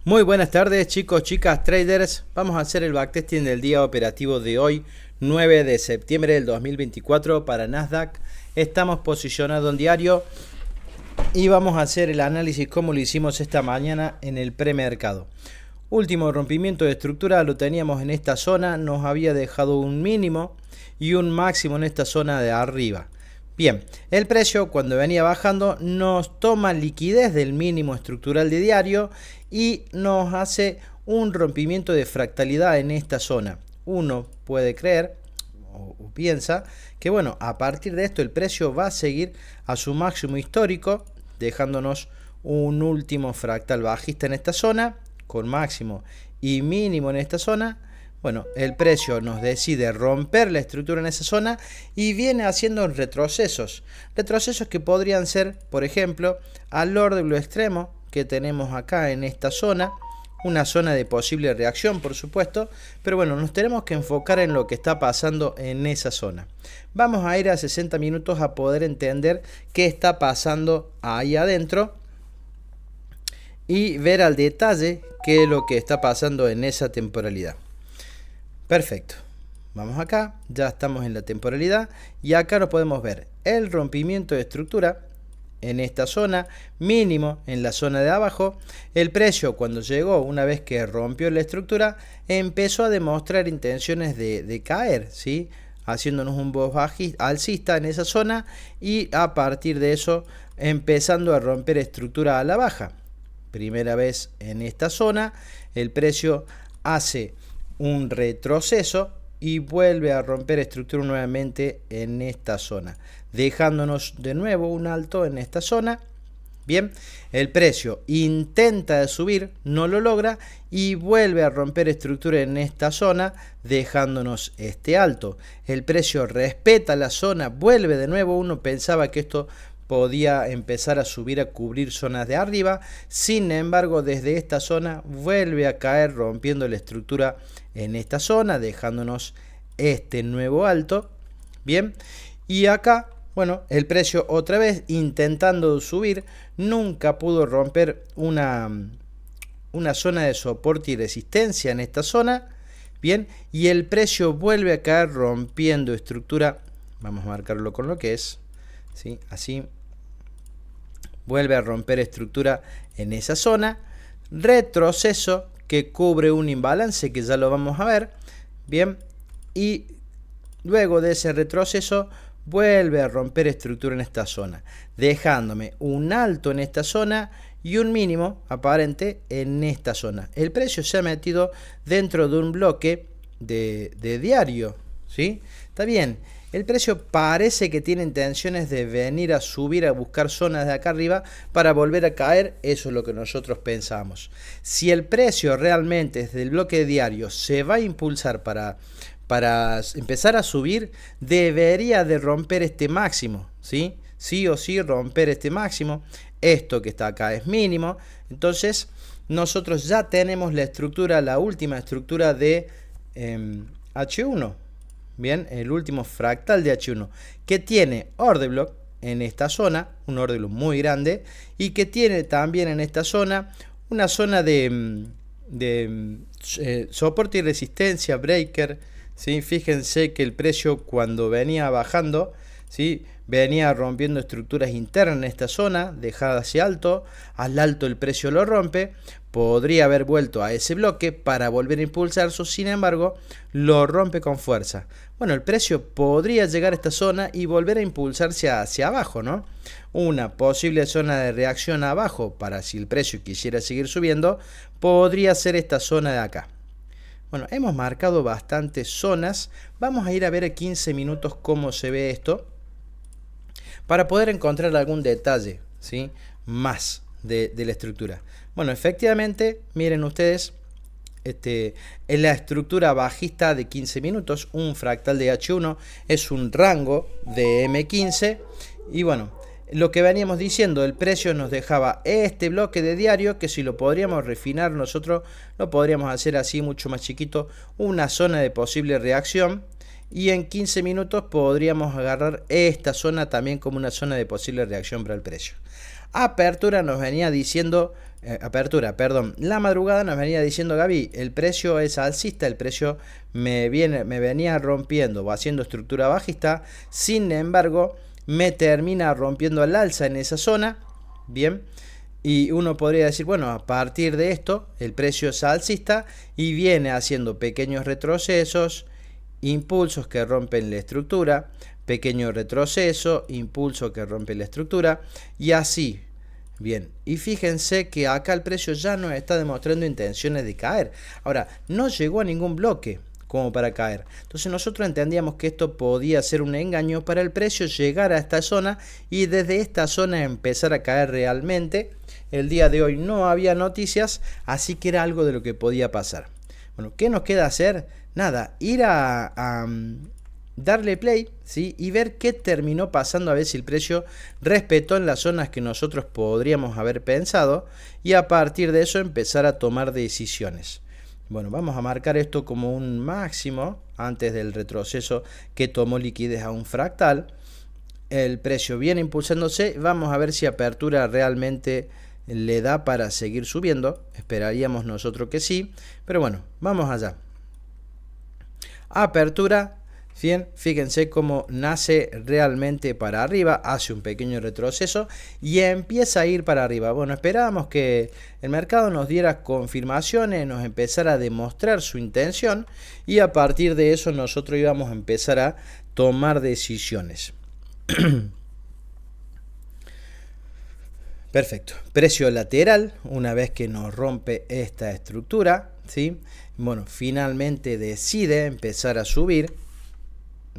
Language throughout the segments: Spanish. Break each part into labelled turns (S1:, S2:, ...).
S1: Muy buenas tardes chicos, chicas, traders. Vamos a hacer el backtesting del día operativo de hoy, 9 de septiembre del 2024 para Nasdaq. Estamos posicionados en diario y vamos a hacer el análisis como lo hicimos esta mañana en el premercado. Último rompimiento de estructura lo teníamos en esta zona, nos había dejado un mínimo y un máximo en esta zona de arriba. Bien, el precio cuando venía bajando nos toma liquidez del mínimo estructural de diario y nos hace un rompimiento de fractalidad en esta zona. Uno puede creer o piensa que bueno, a partir de esto el precio va a seguir a su máximo histórico, dejándonos un último fractal bajista en esta zona, con máximo y mínimo en esta zona. Bueno, el precio nos decide romper la estructura en esa zona y viene haciendo retrocesos. Retrocesos que podrían ser, por ejemplo, al orden extremo que tenemos acá en esta zona. Una zona de posible reacción, por supuesto. Pero bueno, nos tenemos que enfocar en lo que está pasando en esa zona. Vamos a ir a 60 minutos a poder entender qué está pasando ahí adentro y ver al detalle qué es lo que está pasando en esa temporalidad. Perfecto, vamos acá, ya estamos en la temporalidad y acá nos podemos ver el rompimiento de estructura en esta zona, mínimo en la zona de abajo. El precio cuando llegó, una vez que rompió la estructura, empezó a demostrar intenciones de caer, ¿sí? Haciéndonos un voz alcista en esa zona y a partir de eso empezando a romper estructura a la baja. Primera vez en esta zona, el precio hace un retroceso y vuelve a romper estructura nuevamente en esta zona, dejándonos de nuevo un alto en esta zona. Bien, el precio intenta subir, no lo logra y vuelve a romper estructura en esta zona, dejándonos este alto. El precio respeta la zona, vuelve de nuevo. Uno pensaba que esto podía empezar a subir a cubrir zonas de arriba, sin embargo desde esta zona vuelve a caer rompiendo la estructura en esta zona, dejándonos este nuevo alto. Bien, y acá bueno, el precio otra vez intentando subir, nunca pudo romper una zona de soporte y resistencia en esta zona. Bien, y el precio vuelve a caer rompiendo estructura. Vamos a marcarlo con lo que es, ¿sí? Así vuelve a romper estructura en esa zona, retroceso que cubre un imbalance que ya lo vamos a ver. Bien, y luego de ese retroceso vuelve a romper estructura en esta zona, dejándome un alto en esta zona y un mínimo aparente en esta zona. El precio se ha metido dentro de un bloque de diario, ¿sí? Está bien. El precio parece que tiene intenciones de venir a subir, a buscar zonas de acá arriba para volver a caer. Eso es lo que nosotros pensamos. Si el precio realmente desde el bloque diario se va a impulsar para empezar a subir, debería de romper este máximo, ¿sí? Sí o sí romper este máximo. Esto que está acá es mínimo. Entonces nosotros ya tenemos la estructura, la última estructura de H1. Bien, el último fractal de H1 que tiene order block en esta zona, un order block muy grande, y que tiene también en esta zona una zona de soporte y resistencia, breaker, ¿sí? Fíjense que el precio cuando venía bajando, ¿sí? Venía rompiendo estructuras internas en esta zona, dejada hacia alto. Al alto el precio lo rompe, podría haber vuelto a ese bloque para volver a impulsarse, sin embargo lo rompe con fuerza. Bueno, el precio podría llegar a esta zona y volver a impulsarse hacia abajo, ¿no? Una posible zona de reacción abajo para si el precio quisiera seguir subiendo, podría ser esta zona de acá. Bueno, hemos marcado bastantes zonas. Vamos a ir a ver a 15 minutos cómo se ve esto, para poder encontrar algún detalle, ¿sí? Más de la estructura. Bueno, efectivamente, miren ustedes, en la estructura bajista de 15 minutos, un fractal de H1 es un rango de M15. Y bueno, lo que veníamos diciendo, el precio nos dejaba este bloque de diario, que si lo podríamos refinar nosotros, lo podríamos hacer así mucho más chiquito, una zona de posible reacción. Y en 15 minutos podríamos agarrar esta zona también como una zona de posible reacción para el precio. Apertura nos venía diciendo apertura, perdón, la madrugada nos venía diciendo Gaby, el precio es alcista, el precio me venía rompiendo o haciendo estructura bajista, sin embargo me termina rompiendo al alza en esa zona, bien, y uno podría decir, bueno, a partir de esto el precio es alcista y viene haciendo pequeños retrocesos, impulsos que rompen la estructura, pequeño retroceso, impulso que rompe la estructura y así. Bien, y fíjense que acá el precio ya no está demostrando intenciones de caer. Ahora, no llegó a ningún bloque como para caer. Entonces nosotros entendíamos que esto podía ser un engaño para el precio llegar a esta zona y desde esta zona empezar a caer realmente. El día de hoy no había noticias, así que era algo de lo que podía pasar. Bueno, ¿qué nos queda hacer? Nada, ir a darle play, ¿sí? Y ver qué terminó pasando, a ver si el precio respetó en las zonas que nosotros podríamos haber pensado y a partir de eso empezar a tomar decisiones. Bueno, vamos a marcar esto como un máximo antes del retroceso que tomó liquidez a un fractal. El precio viene impulsándose, vamos a ver si apertura realmente le da para seguir subiendo. Esperaríamos nosotros que sí, pero bueno, vamos allá. Apertura. Bien, fíjense cómo nace realmente para arriba, hace un pequeño retroceso y empieza a ir para arriba. Bueno, esperábamos que el mercado nos diera confirmaciones, nos empezara a demostrar su intención y a partir de eso nosotros íbamos a empezar a tomar decisiones. Perfecto, precio lateral, una vez que nos rompe esta estructura, ¿sí? Bueno, finalmente decide empezar a subir.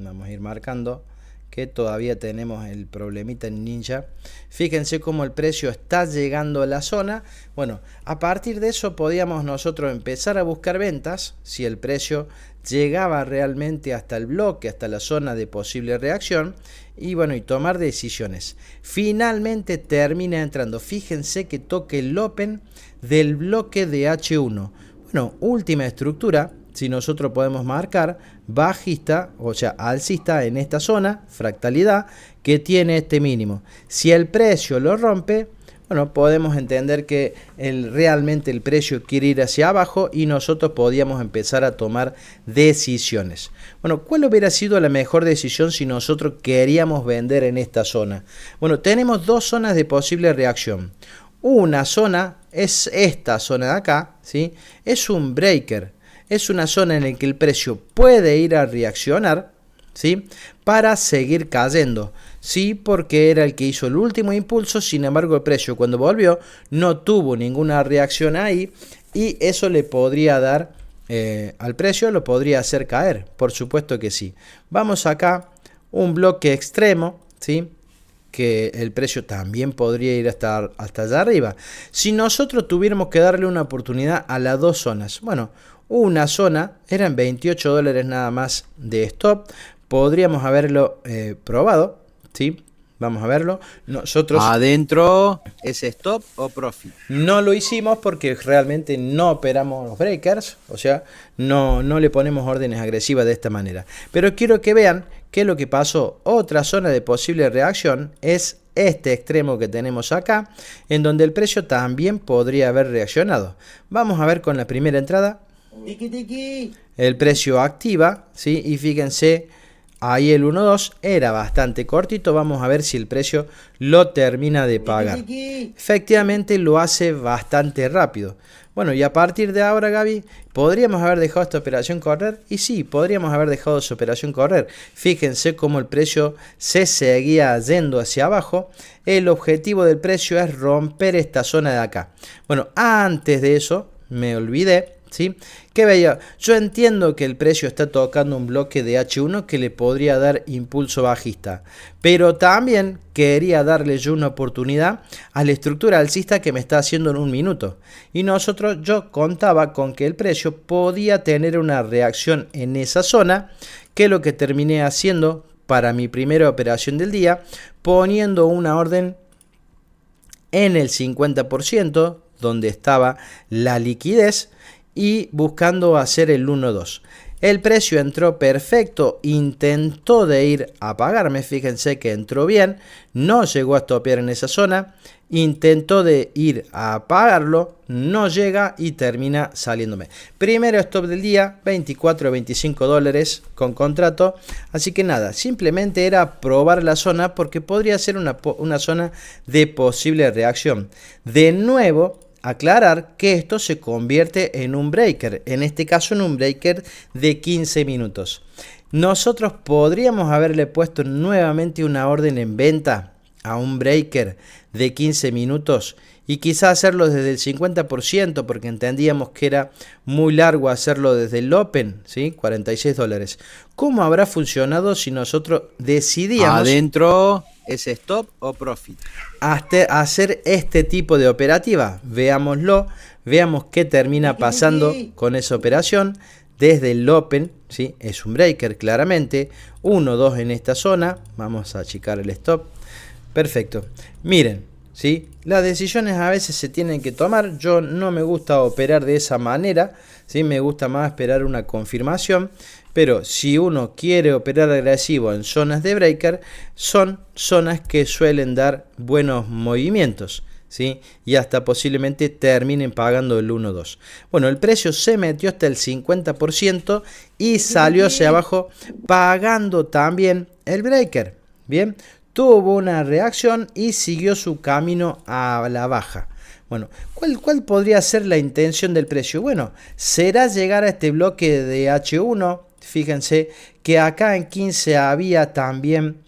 S1: Vamos a ir marcando que todavía tenemos el problemita en Ninja. Fíjense cómo el precio está llegando a la zona. Bueno, a partir de eso podíamos nosotros empezar a buscar ventas. Si el precio llegaba realmente hasta el bloque, hasta la zona de posible reacción. Y bueno, y tomar decisiones. Finalmente termina entrando. Fíjense que toque el open del bloque de H1. Bueno, última estructura. Si nosotros podemos marcar bajista, o sea, alcista en esta zona, fractalidad, que tiene este mínimo. Si el precio lo rompe, bueno, podemos entender que realmente el precio quiere ir hacia abajo y nosotros podíamos empezar a tomar decisiones. Bueno, ¿cuál hubiera sido la mejor decisión si nosotros queríamos vender en esta zona? Bueno, tenemos dos zonas de posible reacción. Una zona es esta zona de acá, ¿sí? Es un breaker. Es una zona en la que el precio puede ir a reaccionar, ¿sí? Para seguir cayendo, ¿sí? Porque era el que hizo el último impulso, sin embargo el precio cuando volvió no tuvo ninguna reacción ahí y eso le podría dar al precio, lo podría hacer caer, por supuesto que sí. Vamos acá, un bloque extremo, ¿sí? Que el precio también podría ir hasta allá arriba. Si nosotros tuviéramos que darle una oportunidad a las dos zonas, bueno, una zona, eran $28 nada más de stop, podríamos haberlo probado, ¿sí? Vamos a verlo. Nosotros
S2: adentro, ¿es stop o profit?
S1: No lo hicimos porque realmente no operamos los breakers, o sea, no le ponemos órdenes agresivas de esta manera. Pero quiero que vean que lo que pasó, otra zona de posible reacción es este extremo que tenemos acá, en donde el precio también podría haber reaccionado. Vamos a ver con la primera entrada. El precio activa, ¿sí? Y fíjense, ahí el 1.2 era bastante cortito. Vamos a ver si el precio lo termina de pagar. Efectivamente lo hace bastante rápido. Bueno, y a partir de ahora, Gaby, ¿podríamos haber dejado esta operación correr? Y sí, podríamos haber dejado esa operación correr. Fíjense cómo el precio se seguía yendo hacia abajo. El objetivo del precio es romper esta zona de acá. Bueno, antes de eso, me olvidé. ¿Sí? ¿Qué veía? Yo entiendo que el precio está tocando un bloque de H1 que le podría dar impulso bajista, pero también quería darle yo una oportunidad a la estructura alcista que me está haciendo en un minuto. Y yo contaba con que el precio podía tener una reacción en esa zona, que es lo que terminé haciendo para mi primera operación del día, poniendo una orden en el 50%, donde estaba la liquidez, y buscando hacer el 1.2. El precio entró perfecto, intentó de ir a pagarme, fíjense que entró bien, no llegó a estopear en esa zona, intentó de ir a pagarlo, no llega y termina saliéndome. Primero stop del día, 24 o 25 dólares con contrato, así que nada, simplemente era probar la zona porque podría ser una zona de posible reacción. De nuevo, aclarar que esto se convierte en un breaker, en este caso en un breaker de 15 minutos. Nosotros podríamos haberle puesto nuevamente una orden en venta a un breaker de 15 minutos y quizá hacerlo desde el 50% porque entendíamos que era muy largo hacerlo desde el Open, ¿sí? 46 dólares. ¿Cómo habrá funcionado si nosotros decidíamos
S2: adentro es stop o profit?
S1: hacer este tipo de operativa? Veámoslo, veamos qué termina pasando con esa operación. Desde el Open, ¿sí? Es un breaker claramente, 1, 2 en esta zona, vamos a achicar el stop. Perfecto. Miren, ¿sí? Las decisiones a veces se tienen que tomar. Yo no me gusta operar de esa manera, ¿sí? Me gusta más esperar una confirmación. Pero si uno quiere operar agresivo en zonas de breaker, son zonas que suelen dar buenos movimientos, ¿sí? Y hasta posiblemente terminen pagando el 1-2. Bueno, el precio se metió hasta el 50% y salió hacia abajo pagando también el breaker. Bien. Tuvo una reacción y siguió su camino a la baja. Bueno, ¿cuál podría ser la intención del precio? Bueno, será llegar a este bloque de H1. Fíjense que acá en 15 había también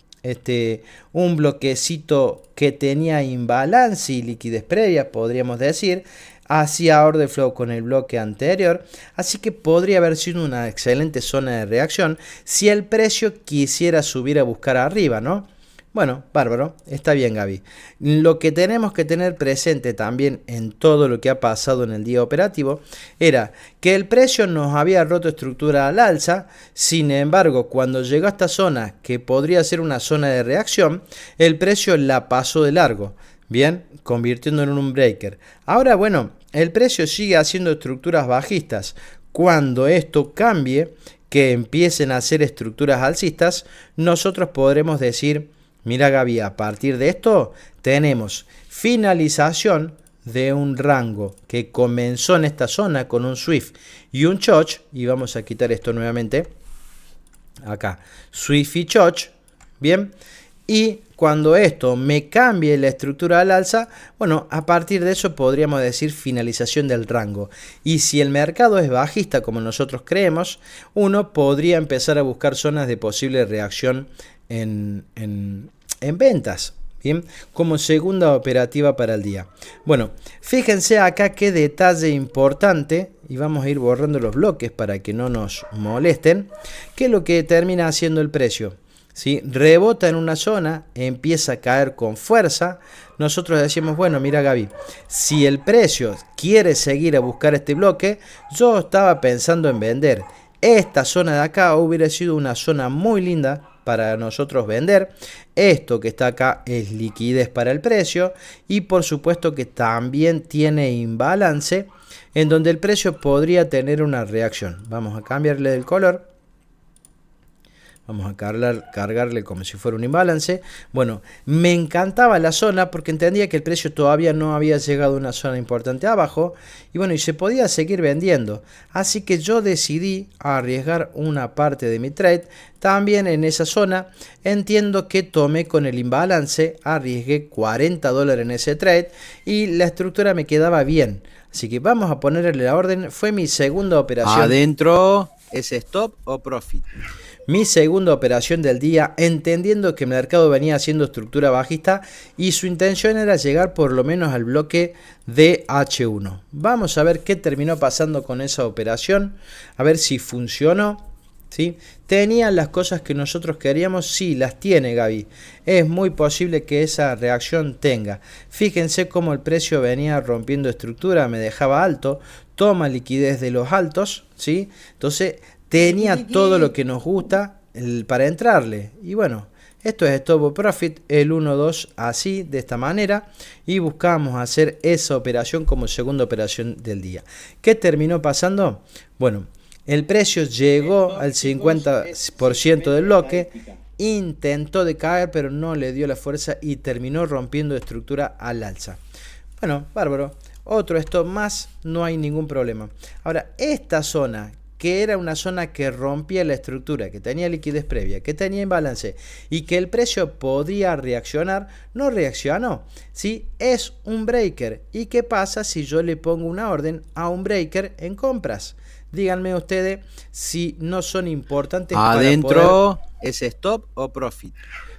S1: un bloquecito que tenía imbalance y liquidez previa, podríamos decir. Hacía order flow con el bloque anterior, así que podría haber sido una excelente zona de reacción si el precio quisiera subir a buscar arriba, ¿no? Bueno, bárbaro, está bien, Gaby. Lo que tenemos que tener presente también en todo lo que ha pasado en el día operativo era que el precio nos había roto estructura al alza. Sin embargo, cuando llegó a esta zona, que podría ser una zona de reacción, el precio la pasó de largo, bien, convirtiéndolo en un breaker. Ahora, bueno, el precio sigue haciendo estructuras bajistas. Cuando esto cambie, que empiecen a hacer estructuras alcistas, nosotros podremos decir: mira, Gaby, a partir de esto tenemos finalización de un rango que comenzó en esta zona con un Swift y un Choch, y vamos a quitar esto nuevamente, acá, Swift y Choch, bien, y cuando esto me cambie la estructura al alza, bueno, a partir de eso podríamos decir finalización del rango. Y si el mercado es bajista como nosotros creemos, uno podría empezar a buscar zonas de posible reacción en ventas, bien, como segunda operativa para el día. Bueno, fíjense acá qué detalle importante, y vamos a ir borrando los bloques para que no nos molesten. ¿Qué es lo que termina haciendo el precio? ¿Sí? Rebota en una zona, empieza a caer con fuerza. Nosotros decimos: bueno, mira, Gaby, si el precio quiere seguir a buscar este bloque, yo estaba pensando en vender. Esta zona de acá hubiera sido una zona muy linda para nosotros vender. Esto que está acá es liquidez para el precio y por supuesto que también tiene imbalance en donde el precio podría tener una reacción. Vamos a cambiarle el color. Vamos a cargarle como si fuera un imbalance. Bueno, me encantaba la zona porque entendía que el precio todavía no había llegado a una zona importante abajo. Y bueno, y se podía seguir vendiendo. Así que yo decidí arriesgar una parte de mi trade también en esa zona. Entiendo que tomé con el imbalance, arriesgué 40 dólares en ese trade y la estructura me quedaba bien. Así que vamos a ponerle la orden. Fue mi segunda operación.
S2: Adentro es stop o profit.
S1: Mi segunda operación del día, entendiendo que el mercado venía haciendo estructura bajista y su intención era llegar por lo menos al bloque de H1. Vamos a ver qué terminó pasando con esa operación, a ver si funcionó. ¿Sí? ¿Tenían las cosas que nosotros queríamos? Sí, las tiene, Gaby. Es muy posible que esa reacción tenga. Fíjense cómo el precio venía rompiendo estructura, me dejaba alto, toma liquidez de los altos, ¿sí? Entonces tenía todo lo que nos gusta para entrarle. Y bueno, esto es Stop o Profit, el 1-2 así, de esta manera. Y buscamos hacer esa operación como segunda operación del día. ¿Qué terminó pasando? Bueno, El precio llegó al 50% del bloque, intentó decaer, pero no le dio la fuerza y terminó rompiendo estructura al alza. Bueno, bárbaro. Otro stop más, no hay ningún problema. Ahora, esta zona, que era una zona que rompía la estructura, que tenía liquidez previa, que tenía imbalance y que el precio podía reaccionar, no reaccionó. ¿Sí? Es un breaker. ¿Y qué pasa si yo le pongo una orden a un breaker en compras? Díganme ustedes si no son importantes
S2: adentro es stop o profit.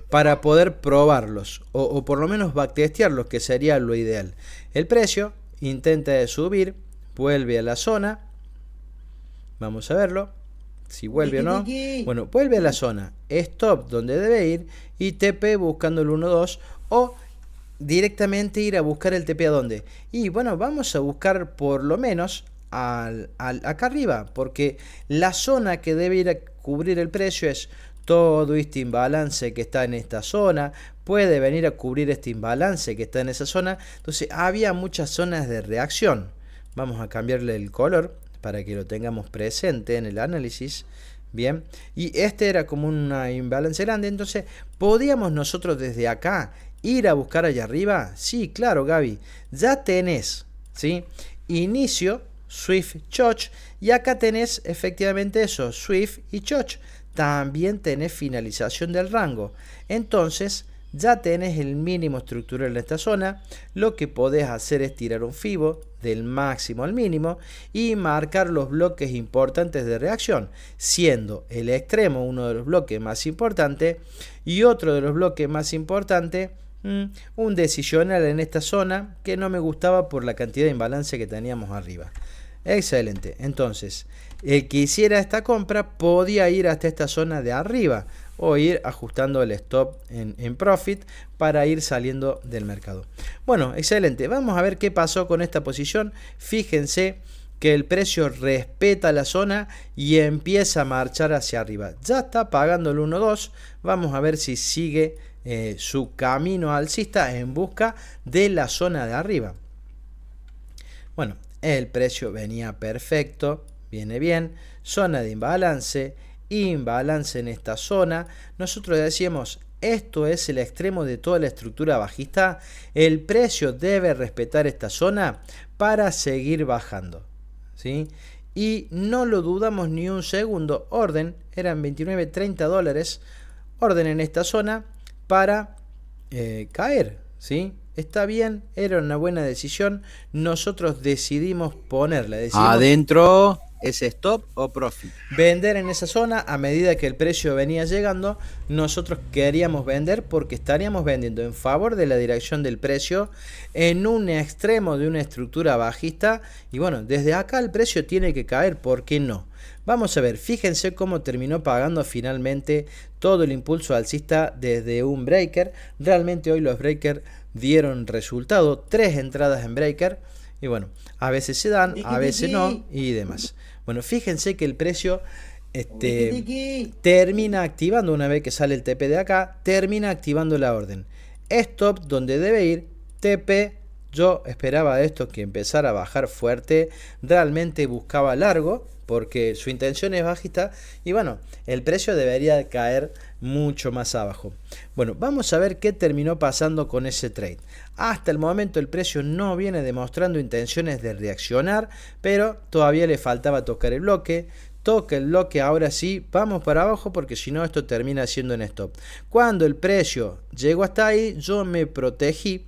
S1: Para poder probarlos o por lo menos backtestearlos, que sería lo ideal. El precio intenta subir, vuelve a la zona. Vamos a verlo, si vuelve o no. Bueno, vuelve a la zona, stop donde debe ir y TP buscando el 1-2 o directamente ir a buscar el TP a dónde. Y bueno, vamos a buscar por lo menos acá arriba, porque la zona que debe ir a cubrir el precio es todo este imbalance que está en esta zona, puede venir a cubrir este imbalance que está en esa zona. Entonces había muchas zonas de reacción. Vamos a cambiarle el color para que lo tengamos presente en el análisis. Bien, y este era como una imbalance grande, entonces podíamos nosotros desde acá ir a buscar allá arriba. Sí, claro, Gaby, ya tenés, ¿sí? Inicio, Swift, Choch, y acá tenés efectivamente eso, Swift y Choch. También tenés finalización del rango. Entonces ya tenés el mínimo estructural en esta zona. Lo que podés hacer es tirar un FIBO del máximo al mínimo y marcar los bloques importantes de reacción, siendo el extremo uno de los bloques más importantes y otro de los bloques más importantes un decisional en esta zona que no me gustaba por la cantidad de imbalance que teníamos arriba. Excelente. Entonces, el que hiciera esta compra podía ir hasta esta zona de arriba o ir ajustando el stop en profit para ir saliendo del mercado. Bueno, excelente. Vamos a ver qué pasó con esta posición. Fíjense que el precio respeta la zona y empieza a marchar hacia arriba. Ya está pagando el 1-2. Vamos a ver si sigue su camino alcista en busca de la zona de arriba. Bueno, el precio venía perfecto, viene bien, zona de imbalance, imbalance en esta zona. Nosotros decíamos, esto es el extremo de toda la estructura bajista, el precio debe respetar esta zona para seguir bajando, ¿sí? Y no lo dudamos ni un segundo, orden, eran 29-30 dólares, orden en esta zona para caer, ¿sí? Está bien, era una buena decisión. Nosotros decidimos ponerla.
S2: Adentro es stop o profit.
S1: Vender en esa zona a medida que el precio venía llegando. Nosotros queríamos vender porque estaríamos vendiendo en favor de la dirección del precio en un extremo de una estructura bajista. Y bueno, desde acá el precio tiene que caer, ¿por qué no? Vamos a ver, fíjense cómo terminó pagando finalmente todo el impulso alcista desde un breaker. Realmente hoy los breakers dieron resultado, 3 entradas en breaker. Y bueno, a veces se dan, a veces no y demás. Bueno, fíjense que el precio termina activando una vez que sale el TP de acá, termina activando la orden. Stop donde debe ir, TP. Yo esperaba esto que empezara a bajar fuerte, realmente buscaba largo porque su intención es bajista y bueno, el precio debería caer mucho más abajo. Bueno, vamos a ver qué terminó pasando con ese trade. Hasta el momento el precio no viene demostrando intenciones de reaccionar, pero todavía le faltaba tocar el bloque. Toca el bloque, ahora sí, vamos para abajo porque si no esto termina siendo en stop. Cuando el precio llegó hasta ahí, yo me protegí.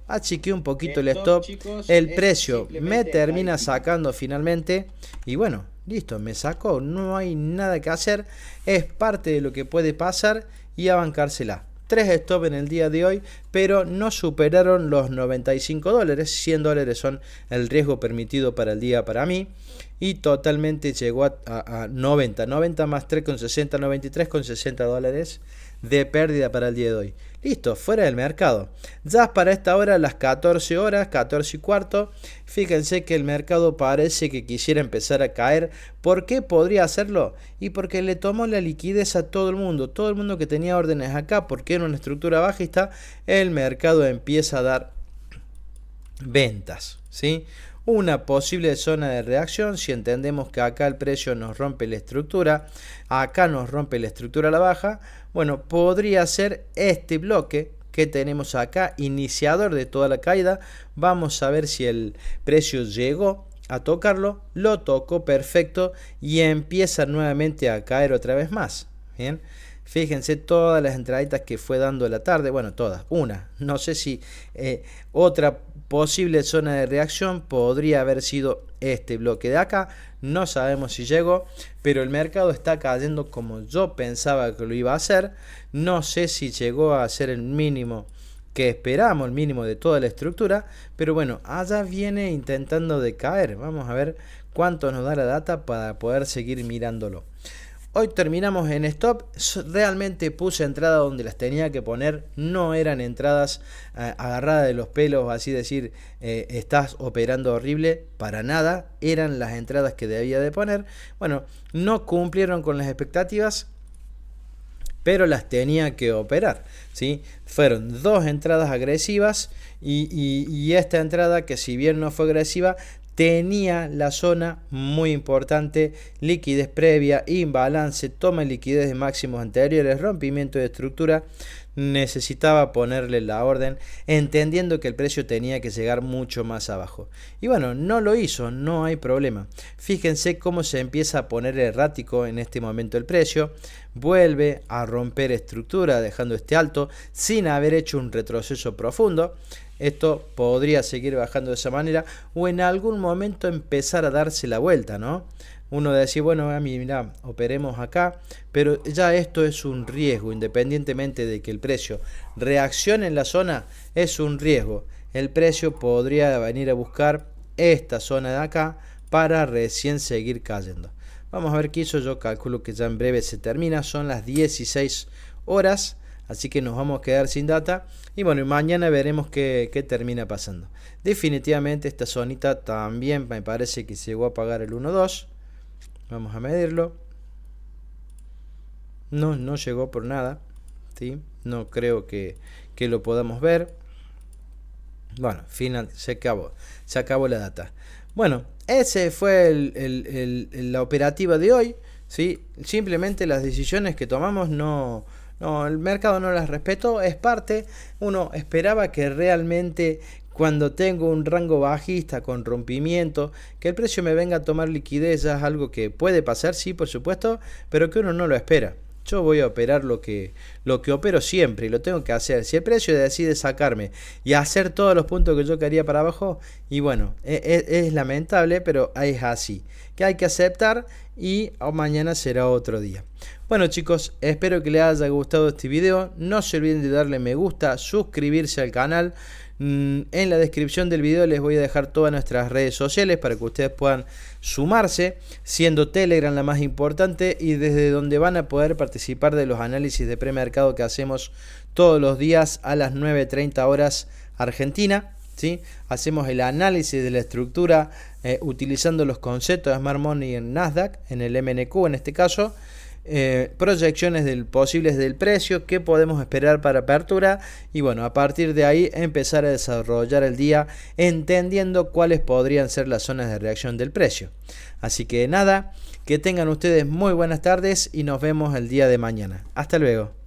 S1: Achiqué un poquito el stop, chicos, el precio me termina sacando finalmente y bueno, listo, me sacó, no hay nada que hacer, es parte de lo que puede pasar y a bancársela. 3 stop en el día de hoy, pero no superaron los 95 dólares, 100 dólares son el riesgo permitido para el día para mí y totalmente llegó a 90 más 3,60, 93,60 dólares de pérdida para el día de hoy. Listo, fuera del mercado. Ya para esta hora, las 14 horas, 14 y cuarto, fíjense que el mercado parece que quisiera empezar a caer. ¿Por qué podría hacerlo? Y porque le tomó la liquidez a todo el mundo que tenía órdenes acá, porque era una estructura bajista, el mercado empieza a dar ventas, ¿sí? Una posible zona de reacción, si entendemos que acá el precio nos rompe la estructura, acá nos rompe la estructura a la baja, bueno, podría ser este bloque que tenemos acá, iniciador de toda la caída. Vamos a ver si el precio llegó a tocarlo, lo tocó perfecto y empieza nuevamente a caer otra vez más. Bien, fíjense todas las entraditas que fue dando la tarde, bueno, todas, una, no sé si otra posible zona de reacción podría haber sido este bloque de acá, no sabemos si llegó, pero el mercado está cayendo como yo pensaba que lo iba a hacer. No sé si llegó a ser el mínimo que esperamos, el mínimo de toda la estructura, pero bueno, allá viene intentando de caer. Vamos a ver cuánto nos da la data para poder seguir mirándolo. Hoy terminamos en stop. Realmente puse entradas donde las tenía que poner. No eran entradas agarradas de los pelos, así decir, estás operando horrible. Para nada. Eran las entradas que debía de poner. Bueno, no cumplieron con las expectativas, pero las tenía que operar, ¿sí? Fueron dos entradas agresivas y esta entrada, que si bien no fue agresiva, tenía la zona muy importante: liquidez previa, imbalance, toma de liquidez de máximos anteriores, rompimiento de estructura. Necesitaba ponerle la orden, entendiendo que el precio tenía que llegar mucho más abajo. Y bueno, no lo hizo, no hay problema. Fíjense cómo se empieza a poner errático en este momento el precio. Vuelve a romper estructura, dejando este alto sin haber hecho un retroceso profundo. Esto podría seguir bajando de esa manera o en algún momento empezar a darse la vuelta, ¿no? Uno decía, bueno, mira, operemos acá, pero ya esto es un riesgo, independientemente de que el precio reaccione en la zona, es un riesgo. El precio podría venir a buscar esta zona de acá para recién seguir cayendo. Vamos a ver qué hizo. Yo calculo que ya en breve se termina, son las 16 horas. Así que nos vamos a quedar sin data. Y bueno, mañana veremos qué termina pasando. Definitivamente esta zonita también me parece que llegó a pagar el 1.2. Vamos a medirlo. No llegó por nada, ¿sí? No creo que lo podamos ver. Bueno, final, se acabó la data. Bueno, ese fue la operativa de hoy, ¿sí? Simplemente las decisiones que tomamos no, el mercado no las respetó, es parte. Uno esperaba que realmente, cuando tengo un rango bajista con rompimiento, que el precio me venga a tomar liquidez. Ya es algo que puede pasar, sí, por supuesto, pero que uno no lo espera. Yo voy a operar lo que opero siempre y lo tengo que hacer. Si el precio decide sacarme y hacer todos los puntos que yo quería para abajo, y bueno, es lamentable, pero es así, que hay que aceptar, y mañana será otro día. Bueno, chicos, espero que les haya gustado este video. No se olviden de darle me gusta, suscribirse al canal. En la descripción del video les voy a dejar todas nuestras redes sociales para que ustedes puedan sumarse, siendo Telegram la más importante, y desde donde van a poder participar de los análisis de premercado que hacemos todos los días a las 9:30 horas Argentina, ¿sí? Hacemos el análisis de la estructura utilizando los conceptos de Smart Money en Nasdaq, en el MNQ en este caso. Proyecciones posibles del precio, qué podemos esperar para apertura, y bueno, a partir de ahí empezar a desarrollar el día entendiendo cuáles podrían ser las zonas de reacción del precio. Así que nada, que tengan ustedes muy buenas tardes y nos vemos el día de mañana. Hasta luego.